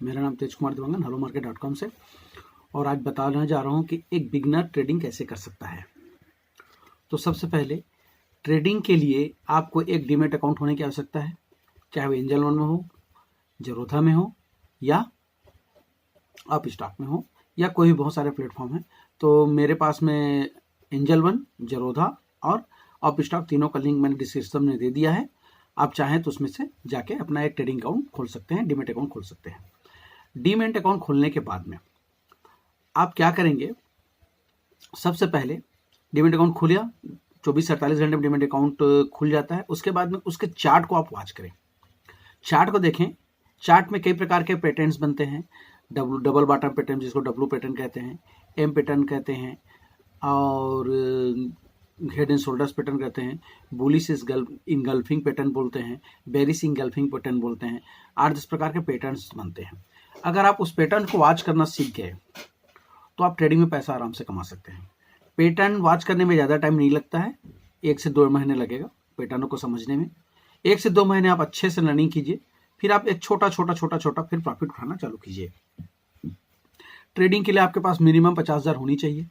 मेरा नाम तेज कुमार दिवांगन hellomarket.com से। और आज बताने जा रहा हूँ कि एक बिगनर ट्रेडिंग कैसे कर सकता है। तो सबसे पहले ट्रेडिंग के लिए आपको एक डीमैट अकाउंट होने की आवश्यकता है, चाहे वो एंजल वन में हो, जरोधा में हो या अप स्टॉक में हो या कोई भी बहुत सारे प्लेटफॉर्म हैं। तो मेरे पास में एंजल वन, जरोधा और अप स्टॉक तीनों का लिंक मैंने डिस्क्रिप्शन में दे दिया है। आप चाहें तो उसमें से जाके अपना एक ट्रेडिंग अकाउंट खोल सकते हैं, डीमैट अकाउंट खोल सकते हैं। डीमैट अकाउंट खोलने के बाद में आप क्या करेंगे, सबसे पहले डीमैट अकाउंट खुल गया, 24 से 48 घंटे में डीमैट अकाउंट खुल जाता है। उसके बाद में उसके चार्ट को आप वॉच करें, चार्ट को देखें। चार्ट में कई प्रकार के पैटर्न्स बनते हैं, डबल बॉटम पैटर्न जिसको डब्लू पैटर्न कहते हैं, एम पैटर्न कहते हैं और हेड एंड शोल्डर्स पैटर्न कहते हैं, बुलिश इंगल्फिंग पैटर्न बोलते हैं, बेरिश इंगल्फिंग पैटर्न बोलते हैं। 8-10 प्रकार के पैटर्न्स बनते हैं। अगर आप उस पैटर्न को वॉच करना सीख गए तो आप ट्रेडिंग में पैसा आराम से कमा सकते हैं। पैटर्न वॉच करने में ज़्यादा टाइम नहीं लगता है, 1 से 2 महीने लगेगा पैटर्नों को समझने में। 1 से 2 महीने आप अच्छे से लर्निंग कीजिए, फिर आप एक छोटा फिर प्रॉफिट उठाना चालू कीजिए। ट्रेडिंग के लिए आपके पास मिनिमम 50,000 होनी चाहिए।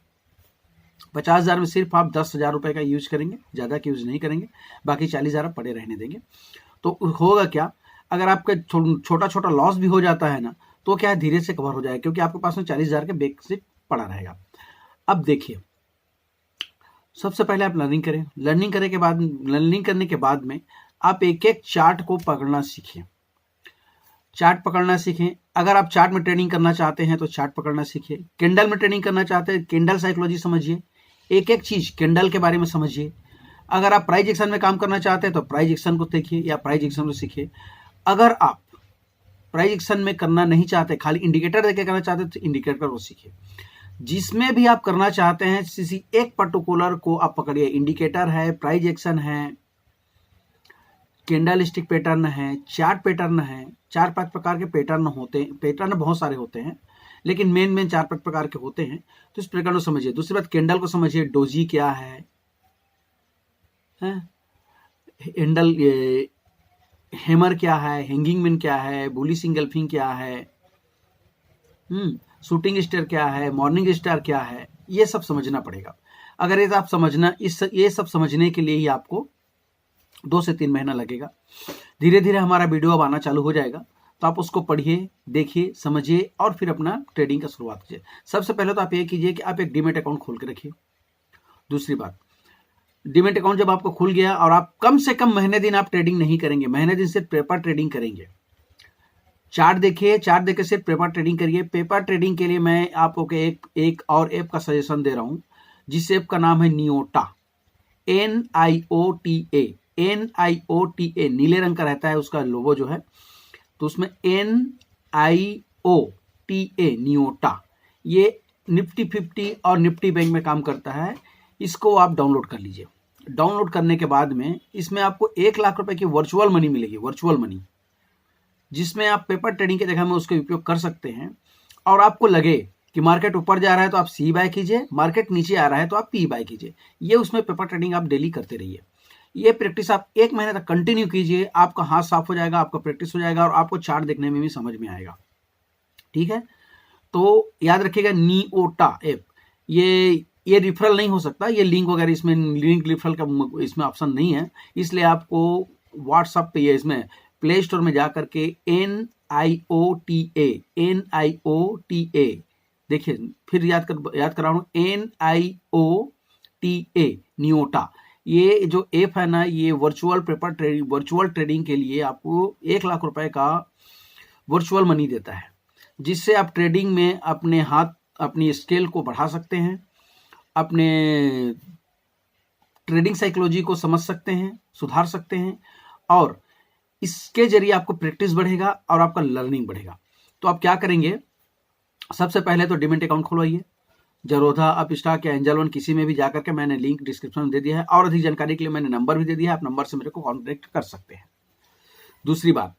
50,000 में सिर्फ आप 10,000 रुपये का यूज करेंगे, ज़्यादा का यूज नहीं करेंगे, बाकी 40,000 आप पड़े रहने देंगे। तो होगा क्या, अगर आपका छोटा लॉस भी हो जाता है ना, तो क्या है, धीरे से कवर हो जाएगा, क्योंकि आपके पास में 40,000 के बेसिक पड़ा रहेगा। अब देखिए, सबसे पहले आप लर्निंग करें। लर्निंग करने के बाद में आप एक एक चार्ट को पकड़ना सीखें। चार्ट पकड़ना सीखें। अगर आप चार्ट में ट्रेडिंग करना चाहते हैं तो चार्ट पकड़ना सीखिए। कैंडल में ट्रेडिंग करना चाहते हैं, कैंडल साइकोलॉजी समझिए, एक एक चीज कैंडल के बारे में समझिए। अगर आप प्राइस एक्शन में काम करना चाहते हैं तो प्राइस एक्शन को देखिए या प्राइस एक्शन को सीखिए। अगर आप प्राइस एक्शन में करना नहीं चाहते, खाली इंडिकेटर देके करना चाहते हैं, तो इंडिकेटर को सीखिए। जिसमें भी आप करना चाहते हैं किसी एक पर्टिकुलर को आप पकड़िए। इंडिकेटर है, प्राइस एक्शन है, कैंडल स्टिक पैटर्न है, चार्ट पैटर्न है। 4-5 प्रकार के पैटर्न होते हैं। पैटर्न बहुत सारे होते हैं, लेकिन मेन 4-5 प्रकार के होते हैं। तो इस पैटर्न को समझिए। दूसरी बात, कैंडल को समझिए। डोजी क्या है, हैंडल हैमर क्या है, हैंगिंग मैन क्या है, बुलिश इंगल्फिंग क्या है, शूटिंग स्टार क्या है, मॉर्निंग स्टार क्या है, ये सब समझना पड़ेगा। अगर ये आप ये सब समझने के लिए ही आपको 2 से 3 महीना लगेगा। धीरे धीरे हमारा वीडियो अब आना चालू हो जाएगा, तो आप उसको पढ़िए, देखिए, समझिए और फिर अपना ट्रेडिंग का शुरुआत कीजिए। सबसे पहले तो आप ये कीजिए कि आप एक डीमैट अकाउंट खोल के रखिए। दूसरी बात, डीमैट अकाउंट जब आपको खुल गया और आप कम से कम महीने दिन आप ट्रेडिंग नहीं करेंगे, महीने दिन सिर्फ पेपर ट्रेडिंग करेंगे। चार्ट देखिए, चार्ट देख के सिर्फ पेपर ट्रेडिंग करिए। पेपर ट्रेडिंग के लिए मैं आपको एक और ऐप का सजेशन दे रहा हूं, जिस ऐप का नाम है नियोटा, NIOTA। NIOTA नीले रंग का रहता है उसका लोगो जो है, तो उसमें NIOTA नियोटा, ये निफ्टी 50 और निफ्टी बैंक में काम करता है। इसको आप डाउनलोड कर लीजिए। डाउनलोड करने के बाद में इसमें आपको 1 लाख रुपए की वर्चुअल मनी मिलेगी, वर्चुअल मनी, जिसमें आप पेपर ट्रेडिंग के जगह में उसका उपयोग कर सकते हैं। और आपको लगे कि मार्केट ऊपर जा रहा है तो आप सी बाय कीजिए, मार्केट नीचे आ रहा है तो आप पी बाय कीजिए। ये उसमें पेपर ट्रेडिंग आप डेली करते रहिए। ये प्रैक्टिस आप 1 महीने तक कंटिन्यू कीजिए, आपका हाथ साफ हो जाएगा, आपका प्रैक्टिस हो जाएगा और आपको चार्ट देखने में भी समझ में आएगा। ठीक है, तो याद रखिएगा, नियोटा ऐप, ये रिफरल नहीं हो सकता, ये लिंक वगैरह इसमें लिंक रिफरल का इसमें ऑप्शन नहीं है। इसलिए आपको व्हाट्सएप पे या इसमें प्ले स्टोर में जा करके NIOTA देखिए, फिर याद करा रहा हूं, NIOTA नियोटा। ये जो ऐप है ना, ये वर्चुअल ट्रेडिंग के लिए आपको 1 लाख रुपए का वर्चुअल मनी देता है, जिससे आप ट्रेडिंग में अपनी स्केल को बढ़ा सकते हैं, अपने ट्रेडिंग साइकोलॉजी को समझ सकते हैं, सुधार सकते हैं, और इसके जरिए आपको प्रैक्टिस बढ़ेगा और आपका लर्निंग बढ़ेगा। तो आप क्या करेंगे, सबसे पहले तो demat account खुलवाइए। Jarodha, up stock या एंजल वन किसी में भी जाकर के, मैंने लिंक डिस्क्रिप्शन में दे दिया है, और अधिक जानकारी के लिए मैंने नंबर भी दे दिया है, आप नंबर से मेरे को कॉन्टेक्ट कर सकते हैं। दूसरी बात,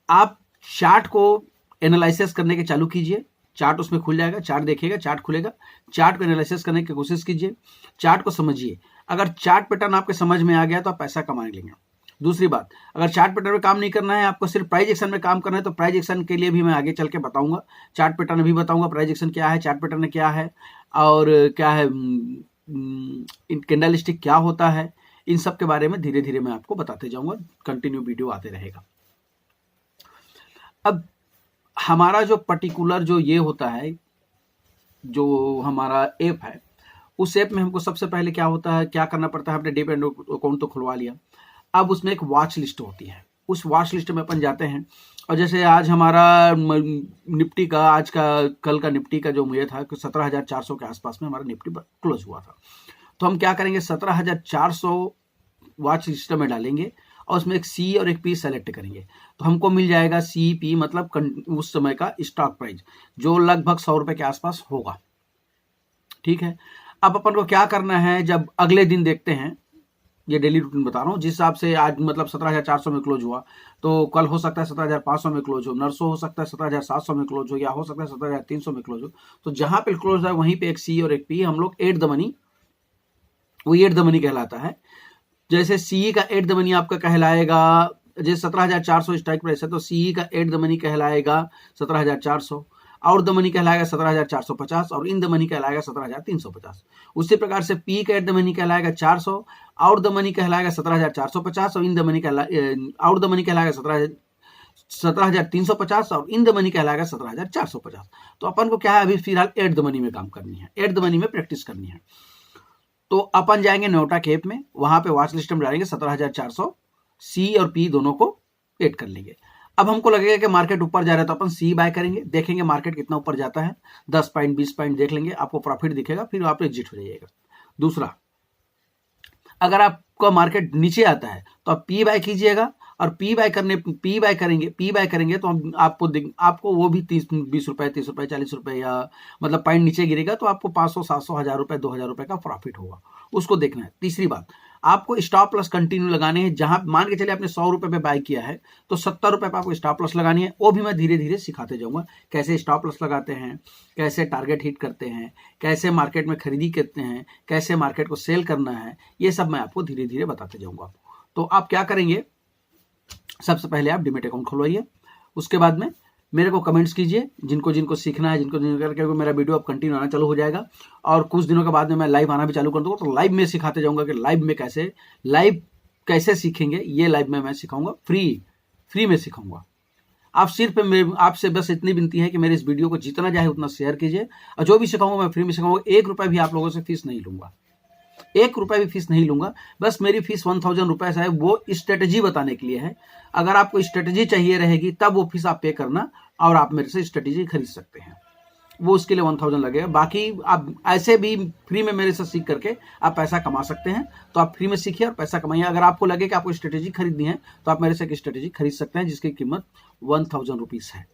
आप चार्ट को एनालिसिस करने के चालू कीजिए। चार्ट उसमें खुल जाएगा, चार्ट देखिएगा, चार्ट खुलेगा, चार्ट को एनालिसिस करने की कोशिश कीजिए, चार्ट को समझिए। अगर चार्ट पैटर्न आपके समझ में आ गया तो आप पैसा कमा लेंगे। दूसरी बात, अगर चार्ट पैटर्न में काम नहीं करना है, आपको सिर्फ प्राइस एक्शन में काम करना है, तो प्राइस एक्शन के लिए भी मैं आगे चल के बताऊंगा। चार्ट पैटर्न भी बताऊंगा, प्राइस एक्शन क्या है, चार्ट पैटर्न क्या है, और क्या है कैंडलस्टिक क्या होता है, इन सब के बारे में धीरे धीरे मैं आपको बताते जाऊंगा। कंटिन्यू वीडियो आते रहेगा। अब हमारा जो पर्टिकुलर जो ये होता है, जो हमारा ऐप है, उस ऐप में हमको सबसे पहले क्या होता है, क्या करना पड़ता है, हमने डीमैट अकाउंट तो खुलवा लिया। अब उसमें एक वॉच लिस्ट होती है, उस वॉच लिस्ट में अपन जाते हैं, और जैसे आज हमारा निफ्टी का, आज का कल का निफ्टी का जो मुझे था 17,400 के आसपास में हमारा निफ्टी क्लोज हुआ था। तो हम क्या करेंगे, 17,400 वॉच लिस्ट में डालेंगे और उसमें एक सी और एक पी सेलेक्ट करेंगे, तो हमको मिल जाएगा सी पी, मतलब उस समय का स्टॉक प्राइस जो लगभग 100 रुपए के आसपास होगा। ठीक है, अब अपन को क्या करना है, जब अगले दिन देखते हैं, ये डेली रूटीन बता रहा हूँ, जिस हिसाब से आज मतलब 17,400 में क्लोज हुआ, तो कल हो सकता है 17,500 में क्लोज हो, नरसों हो सकता है 17,700 में क्लोज हो, या हो सकता है 17,300 में क्लोज हो। तो जहां पे क्लोज है वहीं पे एक सी और एक पी हम लोग एट द मनी, वो एट द मनी कहलाता है। जैसे सी का एट द मनी आपका कहलाएगा, जैसे 17,400 स्ट्राइक प्राइस है, तो सी का एट द मनी कहलाएगा 17,400, आउट द मनी कहलाएगा 17,450, और इन द मनी कहलाएगा 17,350। उसी प्रकार से पी का एट द मनी कहलाएगा 400, आउट द मनी कहलाएगा 17,450, और in the money out the money कहलाएगा 17,350, और इन द मनी कहलाएगा 17,450। तो अपन को क्या है, अभी फिलहाल एट द मनी में काम करनी है, एट द मनी में प्रैक्टिस करनी है। तो अपन जाएंगे नोटा कैप में, वहां पे वॉच लिस्ट में डालेंगे 17,400, सी और पी दोनों को ऐड कर लेंगे। अब हमको लगेगा कि मार्केट ऊपर जा रहा है, तो अपन सी बाय करेंगे, देखेंगे मार्केट कितना ऊपर जाता है, 10 पॉइंट 20 पॉइंट देख लेंगे, आपको प्रॉफिट दिखेगा, फिर आप एग्जिट हो जाइएगा। दूसरा, अगर आपका मार्केट नीचे आता है तो आप पी बाय कीजिएगा, और पी बाय करेंगे तो आपको वो भी 20 रुपए, 30 रुपए, 40 रुपए, या मतलब पॉइंट नीचे गिरेगा तो आपको 500, 700, 1000 रुपए, 2000 रुपए का प्रॉफिट होगा, उसको देखना है। तीसरी बात, आपको स्टॉप लॉस कंटिन्यू लगाने हैं। जहां मान के चले आपने 100 रुपए पे बाय किया है, तो 70 रुपए पे आपको स्टॉप लॉस लगानी है। वो भी मैं धीरे धीरे सिखाते जाऊंगा, कैसे स्टॉप लॉस लगाते हैं, कैसे टारगेट हिट करते हैं, कैसे मार्केट में खरीदी करते हैं, कैसे मार्केट को सेल करना है, ये सब मैं आपको धीरे धीरे बताते जाऊंगा। तो आप क्या करेंगे, सबसे पहले आप डीमैट अकाउंट खुलवाइए, उसके बाद में मेरे को कमेंट्स कीजिए, जिनको जिनको सीखना है, जिनको करके मेरा वीडियो अब कंटिन्यू आना चालू हो जाएगा, और कुछ दिनों के बाद में मैं लाइव आना भी चालू कर दूंगा। तो लाइव में सिखाते जाऊंगा कि लाइव कैसे सीखेंगे, ये लाइव में मैं सिखाऊंगा, फ्री में सिखाऊंगा। आप सिर्फ आपसे बस इतनी विनती है कि मेरे इस वीडियो को जितना चाहे उतना शेयर कीजिए, और जो भी सिखाऊंगा मैं फ्री में सिखाऊंगा। 1 रुपया भी आप लोगों से फीस नहीं लूंगा, 1 रुपया भी फीस नहीं लूंगा। बस मेरी फीस 1000 रुपए है, वो स्ट्रेटेजी बताने के लिए है। अगर आपको स्ट्रेटेजी चाहिए रहेगी तब वो फीस आप पे करना, और आप मेरे से स्ट्रेटेजी खरीद सकते हैं, वो उसके लिए 1000 लगेगा। बाकी आप ऐसे भी फ्री में मेरे से सीख करके आप पैसा कमा सकते हैं, तो आप फ्री में सीखिए और पैसा कमाइए। अगर आपको लगे कि आपको स्ट्रेटेजी खरीदनी है तो आप मेरे से एक स्ट्रेटेजी खरीद सकते हैं, जिसकी कीमत 1000 रुपीज है।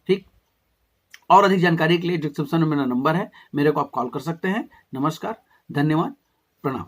ठीक, और अधिक जानकारी के लिए डिस्क्रिप्शन में मेरा नंबर है, मेरे को आप कॉल कर सकते हैं। नमस्कार, धन्यवाद, प्रणाम।